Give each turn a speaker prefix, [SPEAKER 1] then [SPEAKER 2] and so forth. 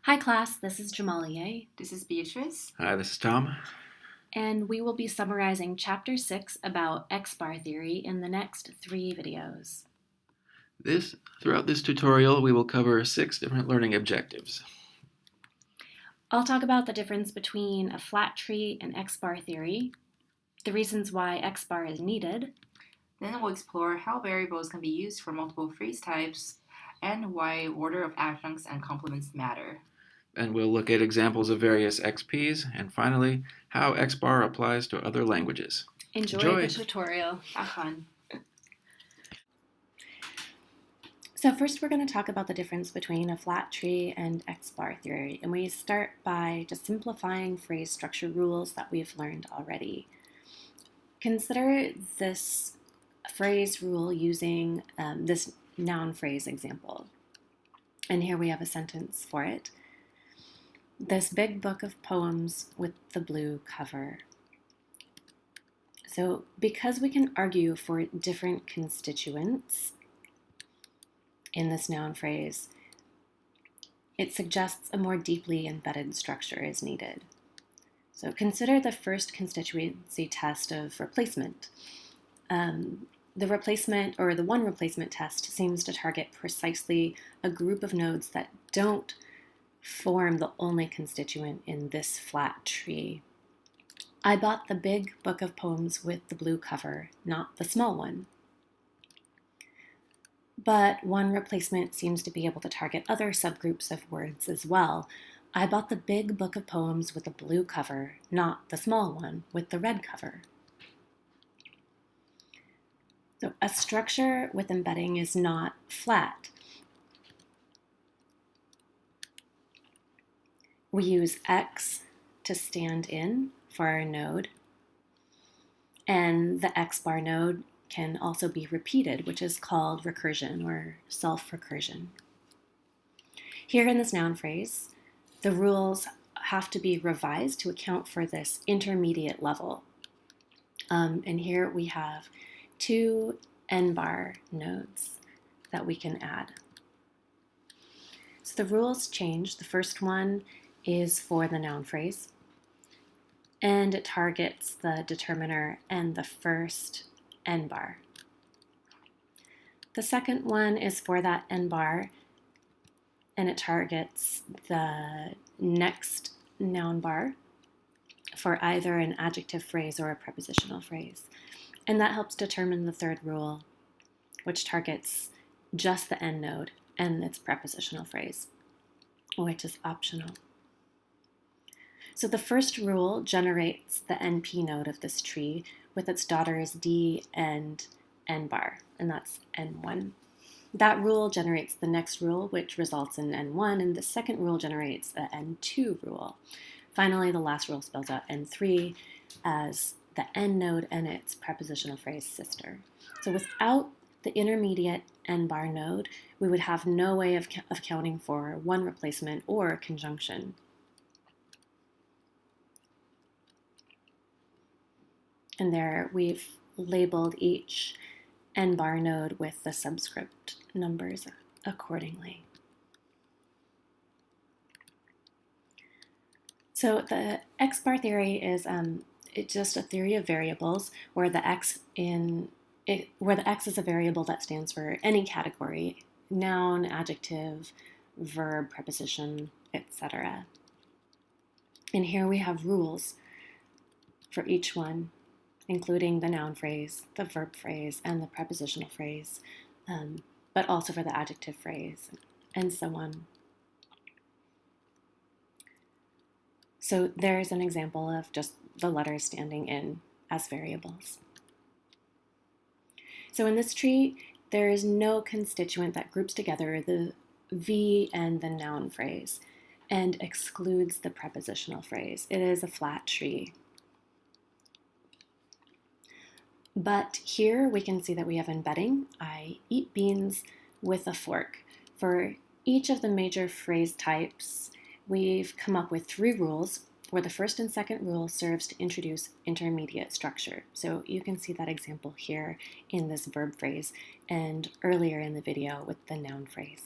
[SPEAKER 1] Hi class, this is Jamalier,
[SPEAKER 2] This is Beatrice.
[SPEAKER 3] Hi, this is Tom.
[SPEAKER 1] and we will be summarizing Chapter 6 about X-bar theory in the next 3 videos.
[SPEAKER 3] Throughout this tutorial, we will cover 6 different learning objectives.
[SPEAKER 1] I'll talk about the difference between a flat tree and X-bar theory, the reasons why X-bar is needed.
[SPEAKER 2] Then we'll explore how variables can be used for multiple phrase types and why order of adjuncts and complements matter.
[SPEAKER 3] And we'll look at examples of various XPs, and finally, how XBAR applies to other languages.
[SPEAKER 1] Enjoy the tutorial.
[SPEAKER 2] Have fun.
[SPEAKER 1] So first we're going to talk about the difference between a flat tree and X-bar theory, and we start by just simplifying phrase structure rules that we've learned already. Consider this phrase rule using this noun phrase example. And here we have a sentence for it. This big book of poems with the blue cover. So because we can argue for different constituents in this noun phrase, it suggests a more deeply embedded structure is needed. So consider the first constituency test of replacement. The replacement or the one replacement test seems to target precisely a group of nodes that don't form the only constituent in this flat tree. I bought the big book of poems with the blue cover, not the small one. But one replacement seems to be able to target other subgroups of words as well. I bought the big book of poems with the blue cover, not the small one with the red cover. So a structure with embedding is not flat. We use X to stand in for our node, and the X-bar node can also be repeated, which is called recursion or self-recursion. Here in this noun phrase, the rules have to be revised to account for this intermediate level. And here we have 2 n-bar nodes that we can add. So the rules change. The first one is for the noun phrase, and it targets the determiner and the first n-bar. The second one is for that n-bar, and it targets the next noun bar for either an adjective phrase or a prepositional phrase. And that helps determine the third rule, which targets just the n node and its prepositional phrase, which is optional. So the first rule generates the NP node of this tree with its daughters D and N bar, and that's N1. That rule generates the next rule, which results in N1, and the second rule generates the N2 rule. Finally, the last rule spells out N3 as the N node and its prepositional phrase sister. So without the intermediate N bar node, we would have no way of counting for one replacement or conjunction. And there we've labeled each n-bar node with the subscript numbers accordingly. So the X-bar theory is it's just a theory of variables where the X is a variable that stands for any category: noun, adjective, verb, preposition, etc. And here we have rules for each one, including the noun phrase, the verb phrase, and the prepositional phrase, but also for the adjective phrase, and so on. So there's an example of just the letters standing in as variables. So in this tree, there is no constituent that groups together the V and the noun phrase and excludes the prepositional phrase. It is a flat tree. But here we can see that we have embedding. I eat beans with a fork. For each of the major phrase types, we've come up with 3 rules where the first and second rule serves to introduce intermediate structure. So you can see that example here in this verb phrase and earlier in the video with the noun phrase.